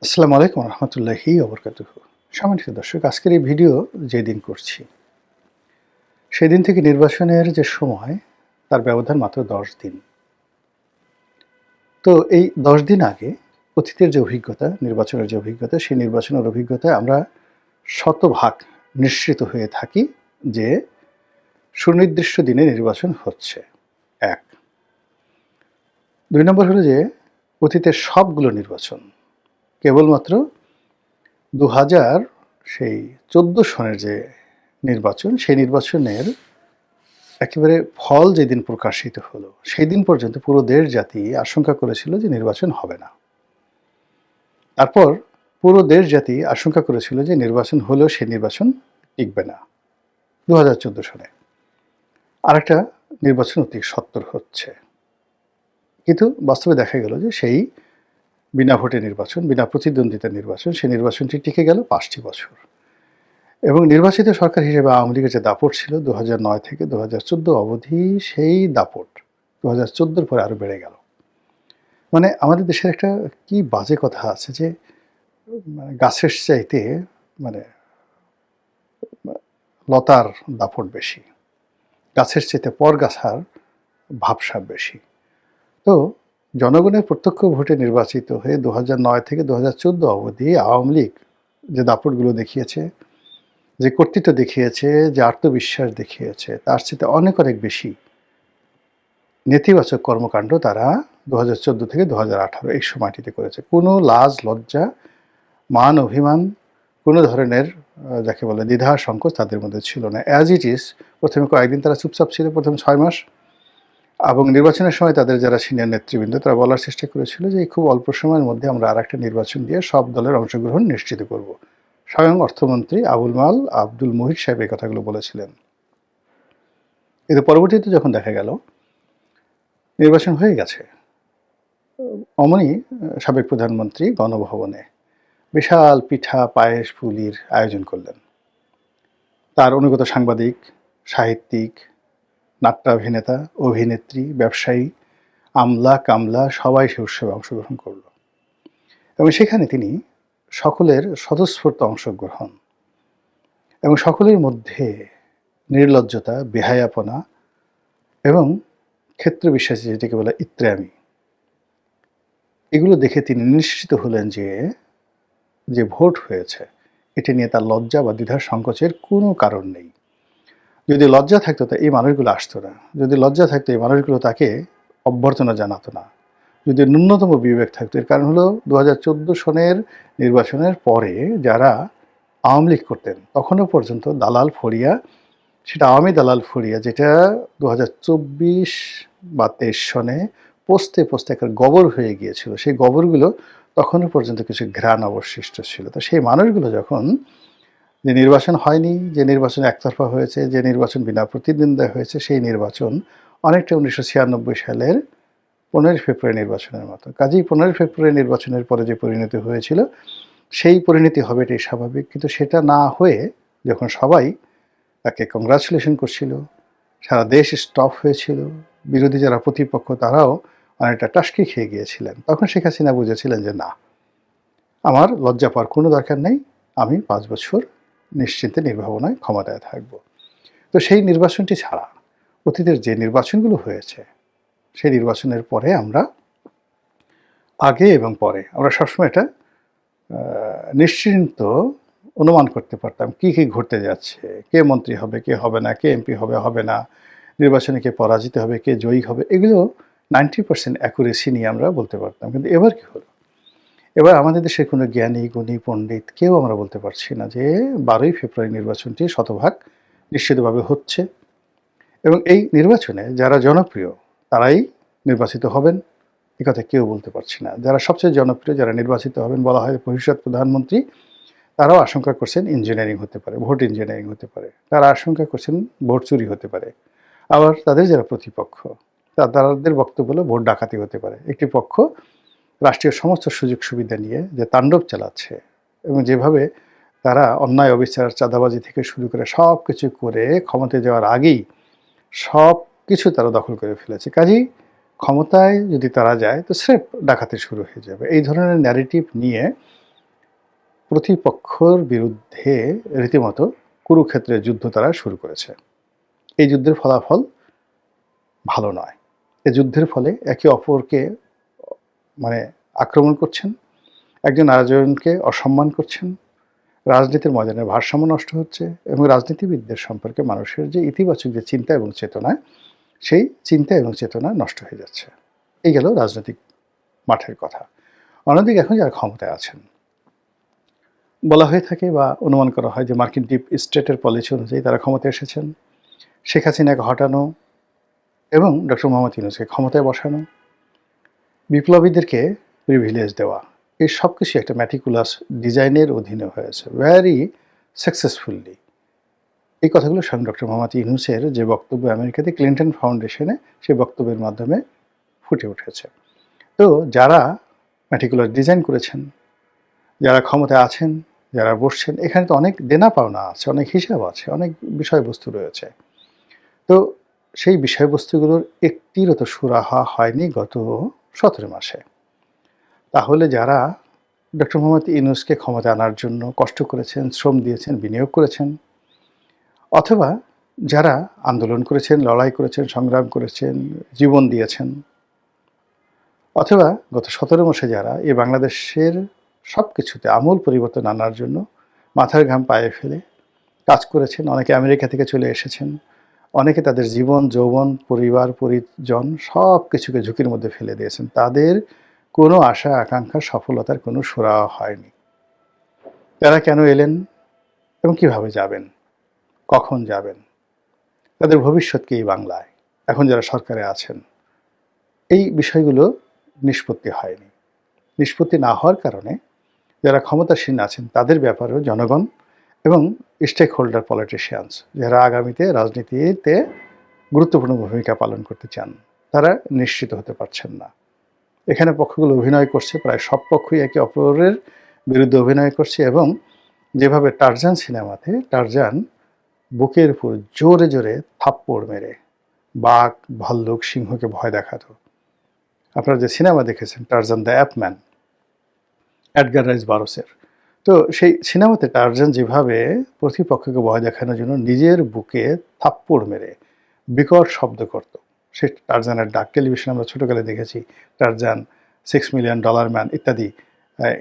আসসালামু আলাইকুম রহমতুল্লাহি ওবরকাতুহু। সম্মানিত দর্শক, আজকের এই ভিডিও যেদিন করছি সেদিন থেকে নির্বাচনের যে সময় তার ব্যবধান মাত্র 10 দিন। তো এই 10 দিন আগে অতীতের যে অভিজ্ঞতা, নির্বাচনের যে অভিজ্ঞতা, সেই নির্বাচনের অভিজ্ঞতায় আমরা শতভাগ নিশ্চিত হয়ে থাকি যে সুনির্দিষ্ট দিনে নির্বাচন হচ্ছে। ১। ২ নম্বর হলো যে অতীতের সবগুলো নির্বাচন কেবলমাত্র ২০১৪ সনের যে নির্বাচন, সেই নির্বাচনের একেবারে ফল যেদিন প্রকাশিত হলো, সেই দিন পর্যন্ত পুরো দেশ জাতি আশঙ্কা করেছিল যে নির্বাচন হবে না। তারপর পুরো দেশ জাতি আশঙ্কা করেছিল যে নির্বাচন হলেও সেই নির্বাচন টিকবে না ২০১৪ সনে। আরেকটা নির্বাচন অতি সত্বর হচ্ছে। কিন্তু বাস্তবে দেখা গেল যে সেই বিনা ভোটে নির্বাচন, বিনা প্রতিদ্বন্দ্বিতার নির্বাচন, সেই নির্বাচনটি টিকে গেল ৫টি বছর। এবং নির্বাচিত সরকার হিসেবে আওয়ামী লীগের যে দাপট ছিল ২০০৯ থেকে ২০১৪ অবধি, সেই দাপট ২০১৪ পরে আরো বেড়ে গেল। মানে আমাদের দেশের একটা কি বাজে কথা আছে যে গাছের চাইতে মানে লতার দাপট বেশি, গাছের চাইতে পরগাছার ভাবসাব বেশি। তো জনগণের প্রত্যক্ষ ভোটে নির্বাচিত হয়ে ২০০৯ থেকে ২০১৪ অবধি আওয়ামী লীগ যে দাপটগুলো দেখিয়েছে, যে কর্তৃত্ব দেখিয়েছে, যে আত্মবিশ্বাস দেখিয়েছে, তার চেয়ে অনেক অনেক বেশি নেতিবাচক কর্মকাণ্ড তারা ২০১৪ থেকে ২০১৮ এই সময়টিতে করেছে। কোনো লাজ লজ্জা, মান অভিমান, কোনো ধরনের যাকে বলে দ্বিধা সংকোচ তাদের মধ্যে ছিল না। অ্যাজ ইট ইজ প্রথমে কয়েকদিন তারা চুপচাপ ছিল, প্রথম ৬ মাস। এবং নির্বাচনের সময় তাদের যারা সিনিয়র নেতৃবৃন্দ তারা বলার চেষ্টা করেছিল যে খুব অল্প সময়ের মধ্যে আমরা আরেকটা নির্বাচন দিয়ে সব দলের অংশগ্রহণ নিশ্চিত করব। স্বয়ং অর্থমন্ত্রী আবুল মাল আব্দুল মুহিত সাহেব এই কথাগুলো বলেছিলেন। কিন্তু পরবর্তীতে যখন দেখা গেল নির্বাচন হয়ে গেছে, অমনি সাবেক প্রধানমন্ত্রী গণভবনে বিশাল পিঠা পায়েস পুলির আয়োজন করলেন। তার অনুগত সাংবাদিক, সাহিত্যিক, নাট্যাভিনেতা, অভিনেত্রী, ব্যবসায়ী, আমলা কামলা সবাই সে উৎসবে অংশগ্রহণ করল। এবং সেখানে তিনি সকলের স্বতঃস্ফূর্ত অংশগ্রহণ এবং সকলের মধ্যে নির্লজ্জতা, বেহায়াপনা এবং ক্ষেত্রবিশেষে যেটাকে বলে ইত্রামি, এগুলো দেখে তিনি নিশ্চিত হলেন যে যে ভোট হয়েছে এটা নিয়ে তার লজ্জা বা দ্বিধার সংকোচের কোনো কারণ নেই। যদি লজ্জা থাকতো তা এই মানুষগুলো আসতো না। যদি লজ্জা থাকতো এই মানুষগুলো তাকে অভ্যর্থনা জানাতো না। যদি ন্যূনতম বিবেক থাকতো, এর কারণ হলো ২০১৪ সনের নির্বাচনের পরে যারা আওয়ামী লীগ করতেন তখনও পর্যন্ত দালাল ফড়িয়া, সেটা আওয়ামী দালাল ফড়িয়া যেটা ২০২৪ বা ২৩ সনে পোস্তে পোস্তে একটা গবর হয়ে গিয়েছিল, সেই গবরগুলো তখনও পর্যন্ত কিছু ঘ্রাণ অবশিষ্ট ছিল। তো সেই মানুষগুলো যখন যে নির্বাচন হয়নি, যে নির্বাচন একতরফা হয়েছে, যে নির্বাচন বিনা প্রতিদ্বন্দ্বিতা হয়েছে, সেই নির্বাচন অনেকটা ১৯৯৬ সালের ১৫ই ফেব্রুয়ারি নির্বাচনের মতো। কাজেই ১৫ই ফেব্রুয়ারি নির্বাচনের পরে যে পরিণতি হয়েছিল সেই পরিণতি হবে এটাই স্বাভাবিক। কিন্তু সেটা না হয়ে যখন সবাই তাকে কংগ্রাচুলেশন করছিল, সারা দেশ স্টপ হয়েছিল, বিরোধী যারা প্রতিপক্ষ তারাও অনেকটা টাসকি খেয়ে গিয়েছিলেন, তখন শেখ হাসিনা বুঝেছিলেন যে না, আমার লজ্জা পাওয়ার কোনো দরকার নেই, আমি ৫ বছর নিশ্চিন্তে নির্ভাবনায় ক্ষমতায় থাকব। তো সেই নির্বাচনটি ছাড়া অতীতের যে নির্বাচনগুলো হয়েছে সেই নির্বাচনের পরে আমরা আগে এবং পরে আমরা সবসময় এটা নিশ্চিন্ত অনুমান করতে পারতাম কী কী ঘটতে যাচ্ছে, কে মন্ত্রী হবে, কে হবে না, কে এমপি হবে, হবে না, নির্বাচনে কে পরাজিত হবে, কে জয়ী হবে, এগুলো 90% অ্যাকুরেসি নিয়ে আমরা বলতে পারতাম। কিন্তু এবার কী হলো? এবার আমাদের দেশের কোনো জ্ঞানী গুণী পণ্ডিত কেউ আমরা বলতে পারছি না যে ১২ই ফেব্রুয়ারি নির্বাচনটি শতভাগ নিশ্চিতভাবে হচ্ছে এবং এই নির্বাচনে যারা জনপ্রিয় তারাই নির্বাচিত হবেন, এ কথা কেউ বলতে পারছি না। যারা সবচেয়ে জনপ্রিয়, যারা নির্বাচিত হবেন বলা হয় ভবিষ্যৎ প্রধানমন্ত্রী, তারাও আশঙ্কা করছেন ইঞ্জিনিয়ারিং হতে পারে, ভোট ইঞ্জিনিয়ারিং হতে পারে। তারা আশঙ্কা করছেন ভোট চুরি হতে পারে। আবার তাদের যারা প্রতিপক্ষ তাদের বক্তব্য হলো ভোট ডাকাতি হতে পারে। একটি পক্ষ রাষ্ট্রীয় সমস্ত সুযোগ সুবিধা নিয়ে যে তাণ্ডব চালাচ্ছে এবং যেভাবে তারা অন্যায় অবিচার চাঁদাবাজি থেকে শুরু করে সব কিছু করে ক্ষমতায় যাওয়ার আগেই সব কিছু তারা দখল করে ফেলেছে। কাজেই ক্ষমতায় যদি তারা যায় তো স্রেফ ডাকাতি শুরু হয়ে যাবে। এই ধরনের ন্যারেটিভ নিয়ে প্রতিপক্ষর বিরুদ্ধে রীতিমতো কুরুক্ষেত্রের যুদ্ধ তারা শুরু করেছে। এই যুদ্ধের ফলাফল ভালো নয়। এই যুদ্ধের ফলে একে অপরকে মানে আক্রমণ করছেন, একজন আরেকজনকে অসম্মান করছেন, রাজনীতির ময়দানের ভারসাম্য নষ্ট হচ্ছে এবং রাজনীতিবিদদের সম্পর্কে মানুষের যে ইতিবাচক যে চিন্তা এবং চেতনা, সেই চিন্তা এবং চেতনা নষ্ট হয়ে যাচ্ছে। এই গেল রাজনৈতিক মাঠের কথা। অন্যদিকে এখন যারা ক্ষমতায় আছেন, বলা হয়ে থাকে বা অনুমান করা হয় যে মার্কিন ডিপ স্টেটের পলিসি অনুযায়ী তারা ক্ষমতায় এসেছেন। শেখ হাসিনাকে হটানো এবং ডক্টর মোহাম্মদ ইউনূসকে ক্ষমতায় বসানো, বিপ্লবীদেরকে প্রিভিলেজ দেওয়া, এই সব কিছু একটা ম্যাটিকুলাস ডিজাইনের অধীনে হয়েছে ভেরি সাকসেসফুলি। এই কথাগুলো স্বয়ং ডক্টর মোহাম্মদ ইউনূসের যে বক্তব্য আমেরিকাতে ক্লিন্টন ফাউন্ডেশনে, সেই বক্তব্যের মাধ্যমে ফুটে উঠেছে। তো যারা ম্যাটিকুলাস ডিজাইন করেছেন, যারা ক্ষমতায় আছেন, যারা বসছেন, এখানে তো অনেক দেনা পাওনা আছে, অনেক হিসাব আছে, অনেক বিষয়বস্তু রয়েছে। তো সেই বিষয়বস্তুগুলোর একটিরও তো সুরাহা হয়নি গত 17 মাসে। তাহলে যারা ডক্টর মোহাম্মদ ইউনূসকে ক্ষমতায় আনার জন্য কষ্ট করেছেন, শ্রম দিয়েছেন, বিনিয়োগ করেছেন, অথবা যারা আন্দোলন করেছেন, লড়াই করেছেন, সংগ্রাম করেছেন, জীবন দিয়েছেন, অথবা গত 17 মাসে যারা এই বাংলাদেশের সব কিছুতে আমূল পরিবর্তন আনার জন্য মাথার ঘাম পায়ে ফেলে কাজ করেছেন, অনেকে আমেরিকা থেকে চলে এসেছেন, অনেকে তাদের জীবন, যৌবন, পরিবার, পরিজন সব কিছুকে ঝুঁকির মধ্যে ফেলে দিয়েছেন, তাদের কোনো আশা আকাঙ্ক্ষা সফলতার কোনো সুরাহা হয়নি। তারা কেন এলেন এবং কিভাবে যাবেন, কখন যাবেন, তাদের ভবিষ্যৎ কি এই বাংলায়, এখন যারা সরকারে আছেন, এই বিষয়গুলো নিষ্পত্তি হয়নি। নিষ্পত্তি না হওয়ার কারণে যারা ক্ষমতাসীন আছেন তাদের ব্যাপারেও জনগণ এবং স্টেক হোল্ডার পলিটিশিয়ানস, যারা আগামীতে রাজনীতিতে গুরুত্বপূর্ণ ভূমিকা পালন করতে চান, তারা নিশ্চিত হতে পারছেন না। এখানে পক্ষগুলো অভিনয় করছে, প্রায় সব পক্ষই একে অপরের বিরুদ্ধে অভিনয় করছে এবং যেভাবে টারজান সিনেমাতে টারজান বুকের উপর জোরে জোরে থাপ্পড় মেরে বাঘ, ভাল্লুক, সিংহকে ভয় দেখাতো। আপনারা যে সিনেমা দেখেছেন টারজান দ্য অ্যাপম্যান, এডগার রাইস বারোসের, তো সেই সিনেমাতে টারজান যেভাবে প্রতিপক্ষকে ভয় দেখানোর জন্য নিজের বুকে থাপ্পড় মেরে বিকট শব্দ করত, সে টারজানের ডাক টেলিভিশনে আমরা ছোটোকালে দেখেছি, টারজান, $6 মিলিয়ন ম্যান ইত্যাদি,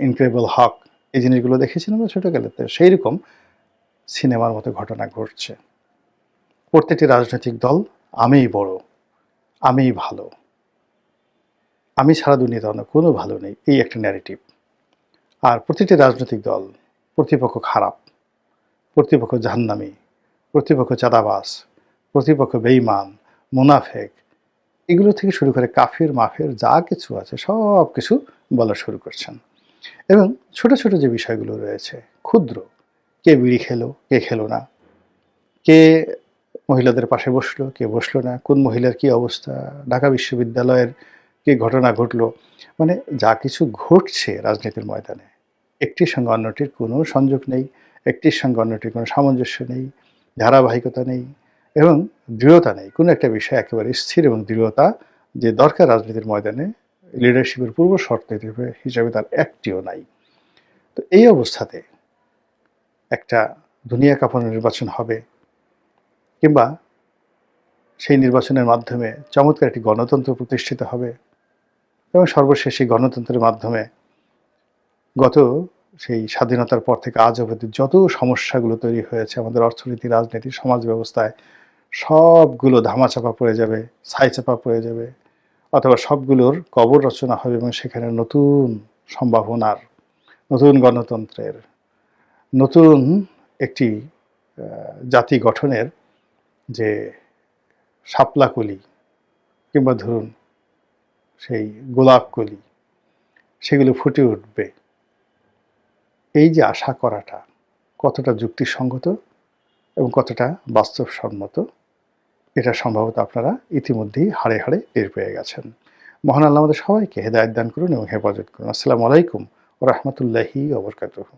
ইনক্রেডিবল হক, এই জিনিসগুলো দেখেছিলাম আমরা ছোটোকালেতে। সেই রকম সিনেমার মতো ঘটনা ঘটছে। প্রত্যেকটি রাজনৈতিক দল আমিই বড়, আমিই ভালো, আমি সারা দুনিয়াতে অন্য কোনো ভালো নেই, এই একটা ন্যারেটিভ। আর প্রতিটি রাজনৈতিক দল প্রতিপক্ষ খারাপ, প্রতিপক্ষ জাহান্নামী, প্রতিপক্ষ চাঁদাবাজ, প্রতিপক্ষ বেঈমান, মুনাফেক, এগুলো থেকে শুরু করে কাফির মাফের যা কিছু আছে সব কিছু বলা শুরু করছেন। এবং ছোট ছোট যে বিষয়গুলো রয়েছে ক্ষুদ্র, কে বিড়ি খেলো, কে খেলো না, কে মহিলাদের পাশে বসলো, কে বসলো না, কোন মহিলার কি অবস্থা, ঢাকা বিশ্ববিদ্যালয়ের কি ঘটনা ঘটলো, মানে যা কিছু ঘটছে রাজনীতির ময়দানে, একটির সঙ্গে অন্যটির কোনো সংযোগ নেই, একটির সঙ্গে অন্যটির কোনো সামঞ্জস্য নেই, ধারাবাহিকতা নেই এবং দৃঢ়তা নেই। কোনো একটা বিষয় একেবারে স্থির এবং দৃঢ়তা যে দরকার রাজনীতির ময়দানে, লিডারশিপের পূর্ব শর্ত হিসেবে তার একটিও নাই। তো এই অবস্থাতে একটা দুনিয়া কাঁপানো নির্বাচন হবে, কিংবা সেই নির্বাচনের মাধ্যমে চমৎকার একটি গণতন্ত্র প্রতিষ্ঠিত হবে এবং সর্বশেষ এই গণতন্ত্রের মাধ্যমে গত সেই স্বাধীনতার পর থেকে আজ অবধি যত সমস্যাগুলো তৈরি হয়েছে আমাদের অর্থনীতি, রাজনীতি, সমাজ ব্যবস্থায়, সবগুলো ধামাচাপা পড়ে যাবে, ছাইচাপা পড়ে যাবে, অথবা সবগুলোর কবর রচনা হবে এবং সেখানে নতুন সম্ভাবনার, নতুন গণতন্ত্রের, নতুন একটি জাতি গঠনের যে শাপলাকলি কিংবা ধরুন সেই গোলাপকলি, সেগুলো ফুটে উঠবে। এই যে আশা করাটা কতটা যুক্তিসঙ্গত এবং কতটা বাস্তবসম্মত, এটা সম্ভবত আপনারা ইতিমধ্যেই হাড়ে হাড়ে টের পেয়ে গেছেন। মহান আল্লাহ আমাদের সবাইকে হেদায়েত দান করুন এবং হেফাজত করুন। আসসালামু আলাইকুম ওয়া রাহমাতুল্লাহি ওয়া বারাকাতুহু।